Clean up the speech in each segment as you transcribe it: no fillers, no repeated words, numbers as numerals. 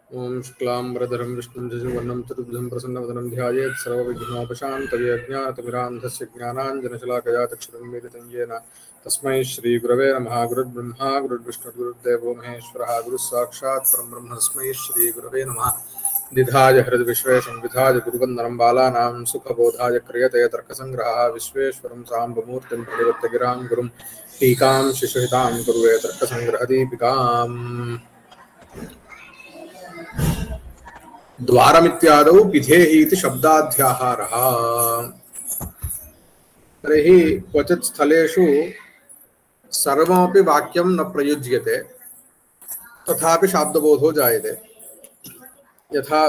ओम शुक्लांबरधरं विष्णुं शशिवर्णं चतुर्भुजं प्रसन्नवदनं ध्यायेत् सर्वविघ्नोपशान्तये अज्ञाततिमिरान्धस्य ज्ञानाञ्जनशलाकया चक्षुरुन्मीलितं येन तस्मै श्रीगुरवे नमः। गुरुर्ब्रह्मा गुरुर्विष्णुर्गुरुर्देवो महेश्वरः गुरुः साक्षात् परब्रह्म तस्मै श्रीगुरवे नमः। निधाय हृद्विश्वेशं विधाय गुरुवन्दनं बालानां सुखबोधाय क्रियते तर्कसङ्ग्रहः विश्वेश्वरं साम्बमूर्तिं प्रतिपत्य गिरां गुरुं टीकां शिशुहितां कुर्वे तर्कसङ्ग्रहदीपिकाम्। द्वारमित्यादौ पिधेहि इति शब्दाध्याहारः। तर्हि क्वचित् स्थलेषु सर्वमपि वाक्यं न प्रयुज्यते तथापि शाब्दबोधो जायते। यथा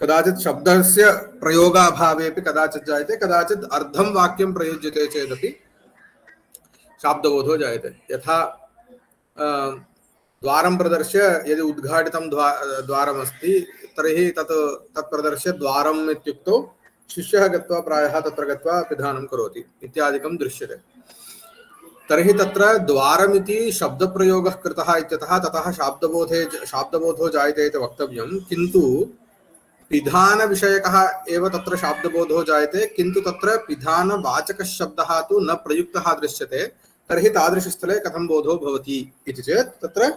कदाचित् शब्दस्य प्रयोगाभावेपि कदाचित् जायते, कदाचित् अर्धं वाक्यं प्रयुज्यते चेदपि शाब्दबोधो जायते। यथा द्वारं प्रदर्श्य यदि उद्घाटितं द्वारमस्ति तर्हि तत् प्रदर्श्य द्वारम् इत्युक्तौ शिष्यः गत्वा प्रायः तत्र गत्वा पिधानं करोति इत्यादिकं दृश्यते। तर्हि तत्र द्वारमिति शब्दप्रयोगः कृतः इत्यतः ततः शाब्दबोधो जायते इति वक्तव्यं, किन्तु पिधानविषयकः एव तत्र शाब्दबोधो जायते, किन्तु तत्र पिधानवाचकः शब्दः तु न प्रयुक्तः दृश्यते। तर्हि तादृशस्थले कथं बोधो भवति इति चेत् तत्र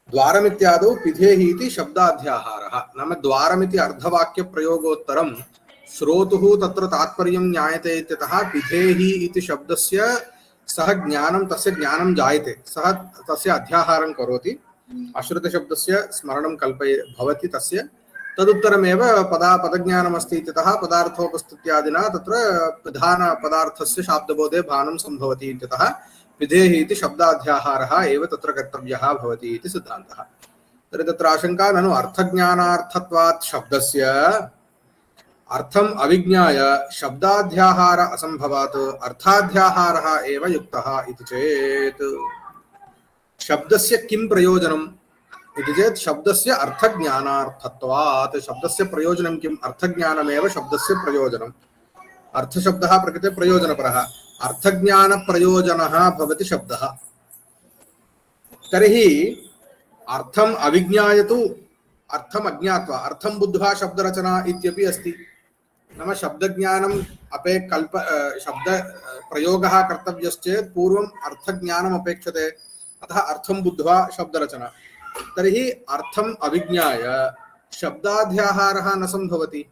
द्वारमित्यादौ पिधेहि इति शब्दाध्याहारः। नाम द्वारमिति अर्धवाक्यप्रयोगोत्तरं श्रोतुः तत्र तात्पर्यं ज्ञायते इत्यतः पिधेहि इति शब्दस्य सः ज्ञानं तस्य ज्ञानं जायते, सः तस्य अध्याहारं करोति, अश्रुतशब्दस्य स्मरणं भवति तस्य। तदुत्तरमेव पदज्ञानमस्ति इत्यतः पदार्थोपस्थित्यादिना तत्र प्रधानपदार्थस्य शाब्दबोधे भानं सम्भवति इत्यतः पिधेहि इति शब्दाध्याहारः एव तत्र कर्तव्यः भवति इति सिद्धान्तः। तर्हि तत्र आशंका ननु अर्थज्ञानार्थत्वात् शब्दस्य अर्थम् अविज्ञाय शब्दाध्याहार असम्भवात् अर्थाध्याहारः एव युक्तः इति चेत् शब्दस्य किं प्रयोजनम् इति चेत् शब्दस्य अर्थज्ञानार्थत्वात् शब्दस्य प्रयोजनं किम्? अर्थज्ञानमेव शब्दस्य प्रयोजनम्। अर्थशब्दः प्रकृते प्रयोजनपरः, अर्थज्ञानप्रयोजनः भवति शब्दः। तर्हि अर्थम् अविज्ञाय तु अर्थम् अज्ञात्वा अर्थं बुद्ध्वा शब्दरचना इत्यपि अस्ति। नाम शब्दज्ञानम् शब्द प्रयोगः कर्तव्यश्चेत् पूर्वम् अर्थज्ञानम् अपेक्षते, अतः अर्थं बुद्ध्वा शब्दरचना। तर्हि अर्थम् अविज्ञाय शब्दाध्याहारः न सम्भवति।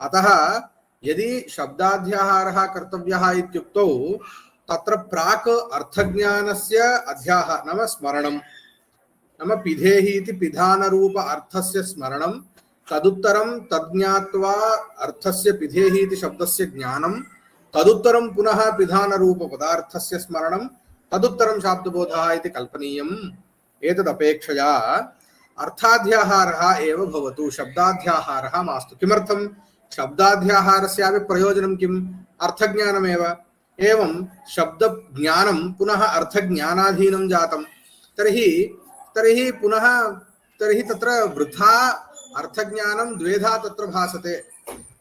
अतः यदि शब्दाध्याहारः कर्तव्यः इत्युक्तौ तत्र प्राक् अर्थज्ञानस्य अध्याहारः नाम स्मरणं, नाम पिधेहि इति पिधानरूप अर्थस्य स्मरणं, तदुत्तरं तज्ज्ञात्वा अर्थस्य पिधेहि इति शब्दस्य ज्ञानं, तदुत्तरं पुनः पिधानरूप पदार्थस्य स्मरणं, तदुत्तरं शाब्दबोधः इति कल्पनीयम्। एतदपेक्षया अर्थाध्याहारः एव भवतु, शब्दाध्याहारः मास्तु। किमर्थं? शब्दाध्याहारस्यापि प्रयोजनं किम्? अर्थज्ञानमेव। एवं शब्दज्ञानं पुनः अर्थज्ञानाधीनं जातं। तर्हि पुनः तत्र वृथा अर्थज्ञानं द्वेधा तत्र भासते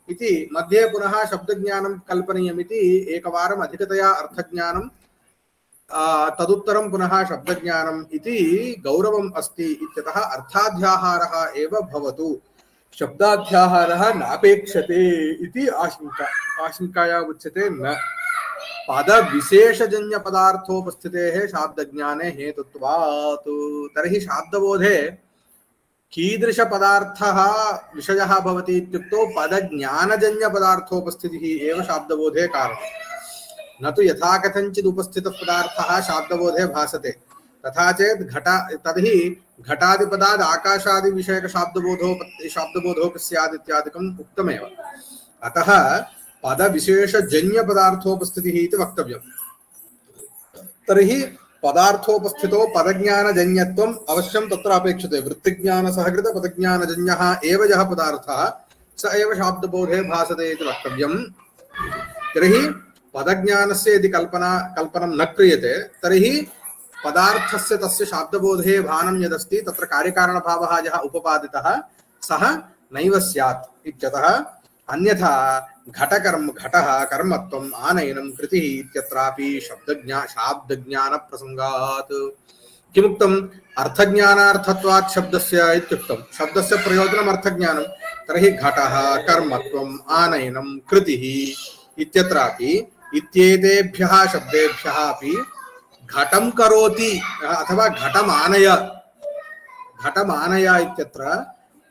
इति मध्ये पुनः शब्दज्ञानं कल्पनीयमिति एकवारम् अधिकतया अर्थज्ञानं तदुत्तरं पुनः शब्दज्ञानम् इति गौरवम् अस्ति इत्यतः अर्थाध्याहारः एव भवतु, शब्दाध्याहारः नापेक्षते इति आशंकाया उच्यते। न पदविशेषजन्य पदार्थोपस्थितेः शाब्दज्ञाने हेतुत्वात्। तर्हि शाब्दबोधे कीदृश पदार्थः विषयः भवति इत्युक्तौ पदज्ञानजन्य पदार्थोपस्थितिः एव शाब्दबोधे कारणम्। न तु यथा कथंचित् उपस्थितः पदार्थः शाब्दबोधे भासते, तथा चेत् तर्हि घटादिपदाद् आकाशादि विषयक शाब्दबोधोऽपि स्यात् इत्यादिकम् उक्तमेव। अतः पदविशेषजन्य पदार्थोपस्थितिः इति वक्तव्यम्। तर्हि पदार्थोपस्थितो पदज्ञानजन्यत्वम् अवश्यं तत्र अपेक्षते। वृत्तिज्ञानसहकृत पदज्ञानजन्यः एव यः पदार्थः स एव शाब्दबोधे भासते इति वक्तव्यम्। तर्हि पदज्ञानस्य यदि कल्पनं न क्रियते तर्हि पदार्थस्य तस्य शाब्दबोधे भानं यदस्ति तत्र कार्यकारणभावः यः उपपादितः सः नैव स्यात् इत्यतः अन्यथा घटः कर्मत्वम् आनयनं कृतिः इत्यत्रापि शाब्दज्ञानप्रसङ्गात् किमुक्तम् अर्थज्ञानार्थत्वात् शब्दस्य इत्युक्तं शब्दस्य प्रयोजनम् अर्थज्ञानं तर्हि घटः कर्मत्वम् आनयनं कृतिः इत्यत्रापि इत्येतेभ्यः शब्देभ्यः अपि घटं करोति अथवा घटमानय इत्यत्र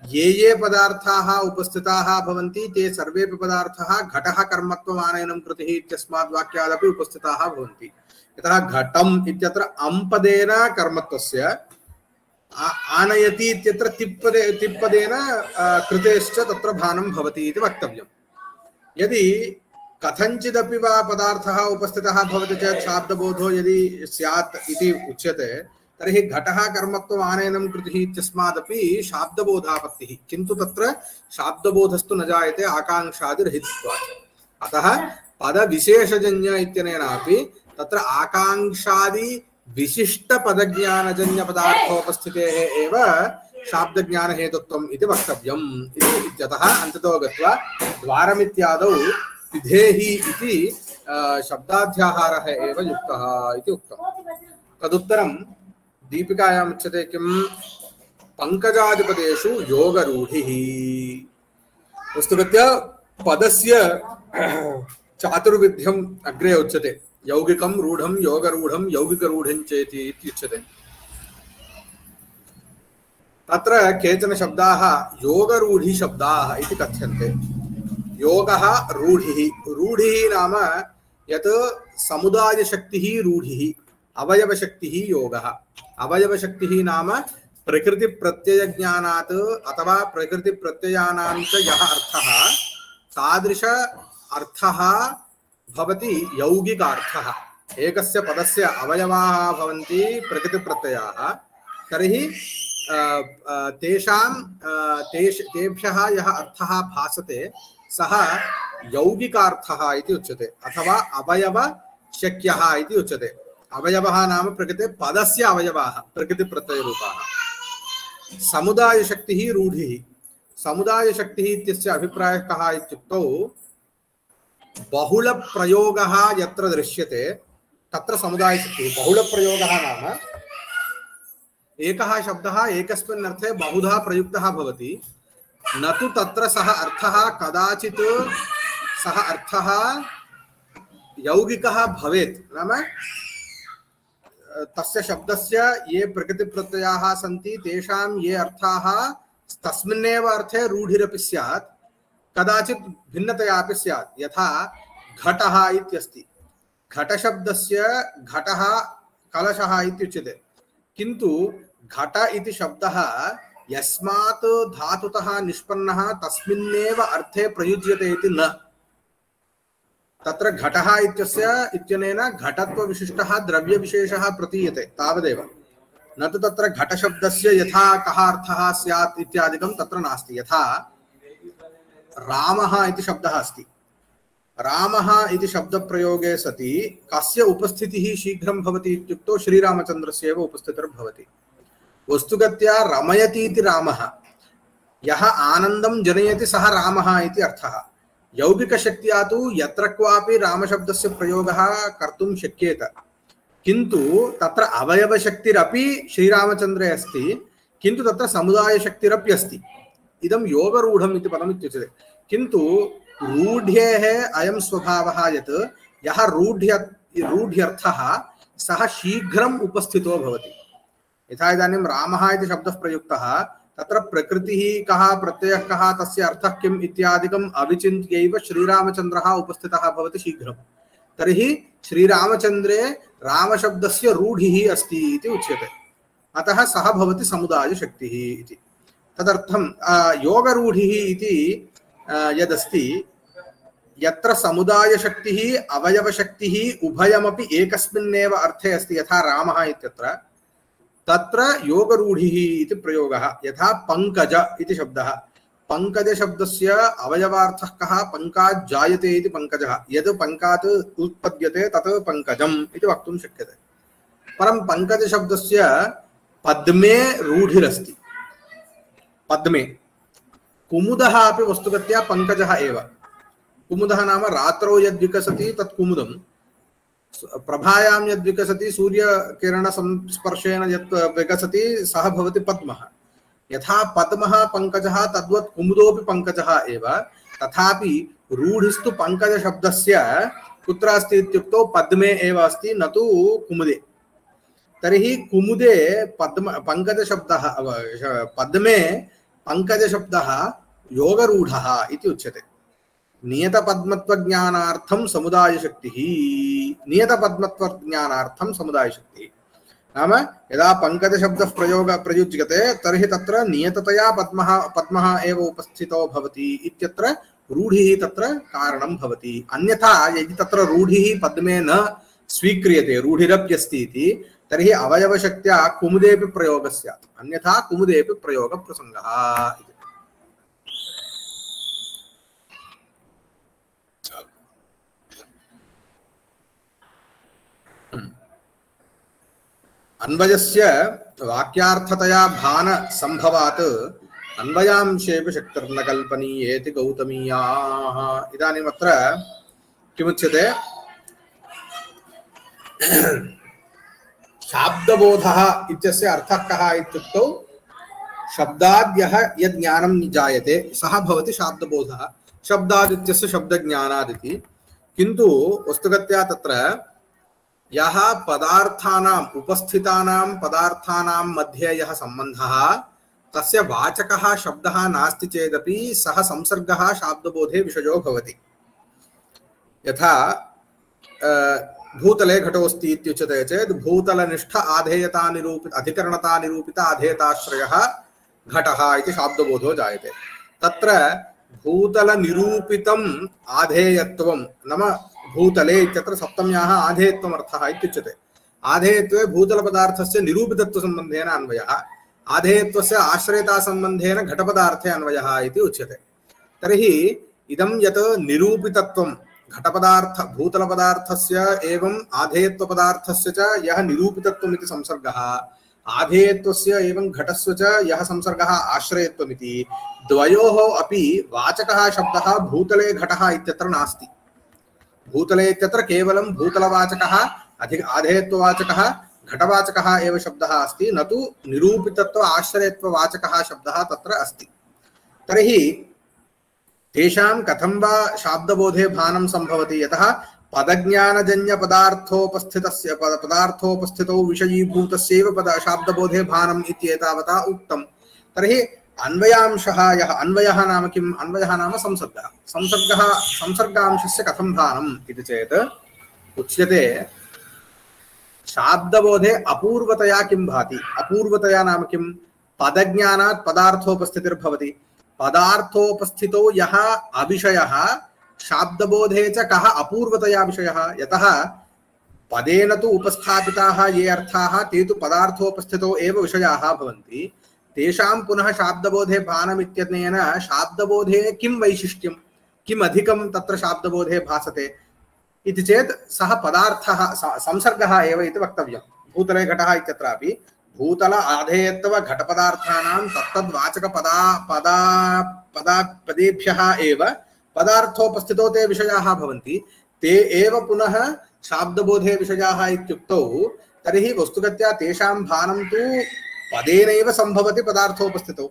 ये पदार्थाः उपस्थिताः भवन्ति ते सर्वेपि पदार्थाः घटः कर्मत्वम् आनयनं कृतिः इत्यस्मात् वाक्यादपि उपस्थिताः भवन्ति। यतः घटम् इत्यत्र अम्पदेन कर्मत्वस्य आनयति इत्यत्र तिप्पदेन कृतेश्च तत्र भानं भवति इति वक्तव्यम्। यदि कथंचिदपि वा पदार्थः उपस्थितः भवति चेत् शाब्दबोधो यदि स्यात् इति उच्यते तर्हि घटः कर्मत्वम् आनयनं कृतिः इत्यस्मादपि शाब्दबोधापत्तिः, किन्तु तत्र शाब्दबोधस्तु न जायते आकाङ्क्षादिरहितत्वात्। अतः पदविशेषजन्य इत्यनेनापि तत्र आकाङ्क्षादि विशिष्ट पदज्ञानजन्य पदार्थोपस्थितेः एव शाब्दज्ञानहेतुत्वम् इति वक्तव्यम् इत्यतः अन्ततो गत्वा द्वारमित्यादौ विधेहि इति शब्दाध्याहारः एव युक्तः इति उक्तम्। तदुत्तरं दीपिकायाम् उच्यते किं पंकजादिपदेषु योगरूढिः। वस्तुतः पदस्य चातुर्विध्यम् अग्रे उच्यते, यौगिकं रूढं योगरूढं यौगिकरूढं चेति इत्युच्यते। तत्र केचन शब्दाः योगरूढि शब्दाः इति कथ्यन्ते। योगः रूढिः, रूढिः नाम यत् समुदायशक्तिः रूढिः, अवयवशक्तिः योगः। अवयवशक्तिः नाम प्रकृतिप्रत्ययज्ञानात् अथवा प्रकृतिप्रत्ययानां च यः अर्थः तादृश अर्थः भवति यौगिकार्थः। एकस्य पदस्य अवयवाः भवन्ति प्रकृतिप्रत्ययाः, तर्हि तेभ्यः यः अर्थः भासते सः यौगिकार्थः इति उच्यते अथवा अवयवशक्यः इति उच्यते। अवयवः नाम प्रकृते पदस्य अवयवाः प्रकृतिप्रत्ययरूपाः। समुदायशक्तिः रूढिः। समुदायशक्तिः इत्यस्य अभिप्रायः कः इत्युक्तौ बहुलप्रयोगः यत्र दृश्यते तत्र समुदायशक्तिः। बहुलप्रयोगः नाम एकः शब्दः एकस्मिन् अर्थे बहुधा प्रयुक्तः भवति, न तु तत्र सः अर्थः कदाचित् सः अर्थः यौगिकः भवेत्। नाम तस्य शब्दस्य ये प्रकृतिप्रत्ययाः सन्ति तेषां ये अर्थाः तस्मिन्नेव अर्थे रूढिरपि स्यात्, कदाचित् भिन्नतयापि स्यात्। यथा घटः इत्यस्ति, घटशब्दस्य घटः कलशः इत्युच्यते, किन्तु घट इति शब्दः यस्मात् धातुतः निष्पन्नः तस्मिन्नेव अर्थे प्रयुज्यते इति न। तत्र घटः इत्यनेन घटत्वविशिष्टः द्रव्यविशेषः प्रतीयते तावदेव, न तु तत्र घटशब्दस्य यथा कः अर्थः स्यात् इत्यादिकं तत्र नास्ति। यथा रामः इति शब्दः अस्ति, रामः इति शब्दप्रयोगे सति कस्य उपस्थितिः शीघ्रं भवति इत्युक्तौ श्रीरामचन्द्रस्य एव उपस्थितिर्भवति। वस्तुगत्या रमयति इति रामः, यः आनन्दं जनयति सः रामः इति अर्थः। यौगिकशक्त्या तु यत्र क्वापि रामशब्दस्य प्रयोगः कर्तुं शक्येत, किन्तु तत्र अवयवशक्तिरपि श्रीरामचन्द्रे अस्ति, किन्तु तत्र समुदायशक्तिरपि अस्ति। इदं योगरूढम् इति पदमित्युच्यते। किन्तु रूढ्येः अयं स्वभावः यत् यः रूढ्यर्थः सः शीघ्रम् उपस्थितो भवति। यथा इदानीं रामः इति शब्दः प्रयुक्तः, तत्र प्रकृतिः कः प्रत्ययः कः तस्य अर्थः किम् इत्यादिकम् अविचिन्त्यैव श्रीरामचन्द्रः उपस्थितः भवति शीघ्रं। तर्हि श्रीरामचन्द्रे रामशब्दस्य रूढिः अस्ति इति उच्यते, अतः सः भवति समुदायशक्तिः इति। तदर्थं योगरूढिः इति यदस्ति, यत्र समुदायशक्तिः अवयवशक्तिः उभयमपि एकस्मिन्नेव अर्थे अस्ति, यथा रामः इत्यत्र, तत्र योगरूढिः इति प्रयोगः। यथा पंकज इति शब्दः, पंकजशब्दस्य अवयवार्थः कः, पंकात् जायते इति पंकजः, यद् पंकात् उत्पद्यते तत् पंकजम् इति वक्तुं शक्यते। परं पंकजशब्दस्य पद्मे रूढिरस्ति। पद्मे कुमुदः अपि वस्तुगत्या पंकजः एव। कुमुदः नाम रात्रौ यद् विकसति तत् कुमुदं, प्रभायां यद् विकसति सूर्यकिरणसंस्पर्शेन यत् विकसति सः भवति पद्मः। यथा पद्मः पङ्कजः तद्वत् कुमुदोऽपि पङ्कजः एव। तथापि रूढिस्तु पङ्कजशब्दस्य कुत्र अस्ति इत्युक्तौ पद्मे एव अस्ति, न तु कुमुदे। तर्हि कुमुदे पङ्कजशब्दः, पद्मे पङ्कजशब्दः योगरूढः इति उच्यते। नियतपद्मत्वज्ञानार्थं समुदायशक्तिः, नियतपद्मत्वज्ञानार्थं समुदायशक्तिः नाम यदा पङ्कजशब्दः प्रयुज्यते तर्हि तत्र नियततया पद्मः एव उपस्थितो भवति इत्यत्र रूढिः तत्र कारणं भवति। अन्यथा यदि तत्र रूढिः पद्मे न स्वीक्रियते, रूढिरप्यस्ति इति, तर्हि अवयवशक्त्या कुमुदेऽपि प्रयोगः स्यात्, अन्यथा कुमुदेऽपि प्रयोगप्रसङ्गः। अन्वयस्य वाक्यार्थतया भान संभवात् अन्वयांशेऽपि शक्तिर्न कल्पनीयेति गौतमीयाः। इदानीम् अत्र किमुच्यते? शाब्दबोधः इत्यस्य अर्थः कः इत्युक्तौ शब्दाद्यः यद् ज्ञानं जायते सः भवति शाब्दबोधः। शब्दादित्यस्य शब्दज्ञानादिति। किन्तु वस्तुगत्या तत्र यः पदार्थानाम् उपस्थितानां पदार्थानां मध्ये यः सम्बन्धः तस्य वाचकः शब्दः नास्ति चेदपि सः संसर्गः शाब्दबोधे विषयो भवति। यथा भूतले घटोऽस्ति इत्युच्यते चेत् भूतलनिष्ठ आधेयतानिरूपित अधिकरणतानिरूपित आधेयताश्रयः घटः इति शाब्दबोधो जायते। तत्र भूतलनिरूपितम् आधेयत्वं नाम भूतले इत्यत्र सप्तम्याः आधेयत्वम् अर्थः इत्युच्यते। आधेयत्वे भूतलपदार्थस्य निरूपितत्वसम्बन्धेन अन्वयः, आधेयत्वस्य आश्रयतासम्बन्धेन घटपदार्थे अन्वयः इति उच्यते। तर्हि इदं यत् निरूपितत्वं घटपदार्थ भूतलपदार्थस्य एवं आधेयत्वपदार्थस्य च यः निरूपितत्वम् इति संसर्गः, आधेयत्वस्य एवं घटस्य च यः संसर्गः आश्रयत्वमिति, द्वयोः अपि वाचकः शब्दः भूतले घटः इत्यत्र नास्ति। भूतले इत्यत्र केवलं भूतलवाचकः आधेयत्ववाचकः घटवाचकः एव शब्दः अस्ति, न तु निरूपितत्व आश्रयत्ववाचकः शब्दः तत्र अस्ति। तर्हि तेषां कथं वा शाब्दबोधे भानं सम्भवति? यतः पदज्ञानजन्यपदार्थोपस्थितस्य पदार्थोपस्थितौ विषयीभूतस्यैव शाब्दबोधे भानम् इत्येतावता उक्तं। तर्हि अन्वयांशः यः, अन्वयः नाम किम्? अन्वयः नाम संसर्गः। संसर्गांशस्य कथं भानम् इति चेत् उच्यते शाब्दबोधे अपूर्वतया किं भाति? अपूर्वतया नाम किं? पदज्ञानात् पदार्थोपस्थितिर्भवति। पदार्थोपस्थितौ यः अविषयः शाब्दबोधे च कः अपूर्वतया विषयः? यतः पदेन तु उपस्थापिताः ये अर्थाः ते तु पदार्थोपस्थितौ एव विषयाः भवन्ति। तेषां पुनः शाब्दबोधे भानमित्यनेन शाब्दबोधे किं वैशिष्ट्यं, किम् अधिकं तत्र शाब्दबोधे भासते इति चेत् सः पदार्थः संसर्गः एव इति वक्तव्यं। भूतले घटः इत्यत्रापि भूतल आधेयत्व घटपदार्थानां पदेभ्यः एव पदार्थोपस्थितौ ते विषयाः भवन्ति। ते एव पुनः शाब्दबोधे विषयाः इत्युक्तौ तर्हि वस्तुगत्या तेषां भानं तु पदेनैव सम्भवति पदार्थोपस्थितौ।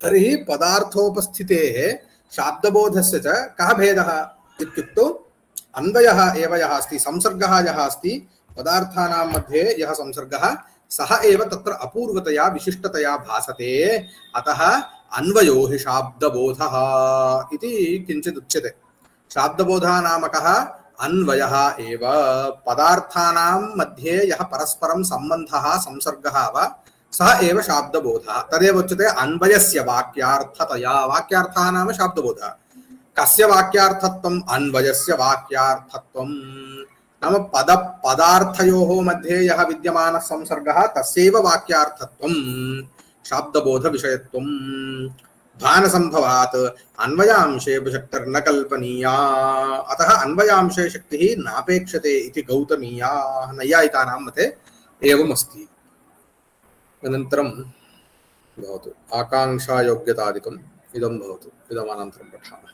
तर्हि पदार्थोपस्थितेः शाब्दबोधस्य च कः भेदः इत्युक्तौ अन्वयः एव यः अस्ति, संसर्गः यः अस्ति पदार्थानां मध्ये यः संसर्गः सः एव तत्र अपूर्वतया विशिष्टतया भासते। अतः अन्वयो हि शाब्दबोधः इति किञ्चित् उच्यते। शाब्दबोधः नाम कः? अन्वयः एव। पदार्थानां मध्ये यः परस्परं सम्बन्धः संसर्गः वा सः एव शाब्दबोधः। तदेव उच्यते अन्वयस्य वाक्यार्थतया। वाक्यार्थः नाम शाब्दबोधः। कस्य वाक्यार्थत्वम्? अन्वयस्य वाक्यार्थत्वम् नाम पदार्थयोः मध्ये यः विद्यमानः संसर्गः तस्यैव वाक्यार्थत्वम् शाब्दबोधविषयत्वम्। भानसम्भवात् अन्वयांशे शक्तिर्न कल्पनीया। अतः अन्वयांशे शक्तिः नापेक्षते इति गौतमीयाः नैयायिकानां मते एवमस्ति। अनन्तरं भवतु आकाङ्क्षायोग्यतादिकम् इदं भवतु, इदमनन्तरं पठामः।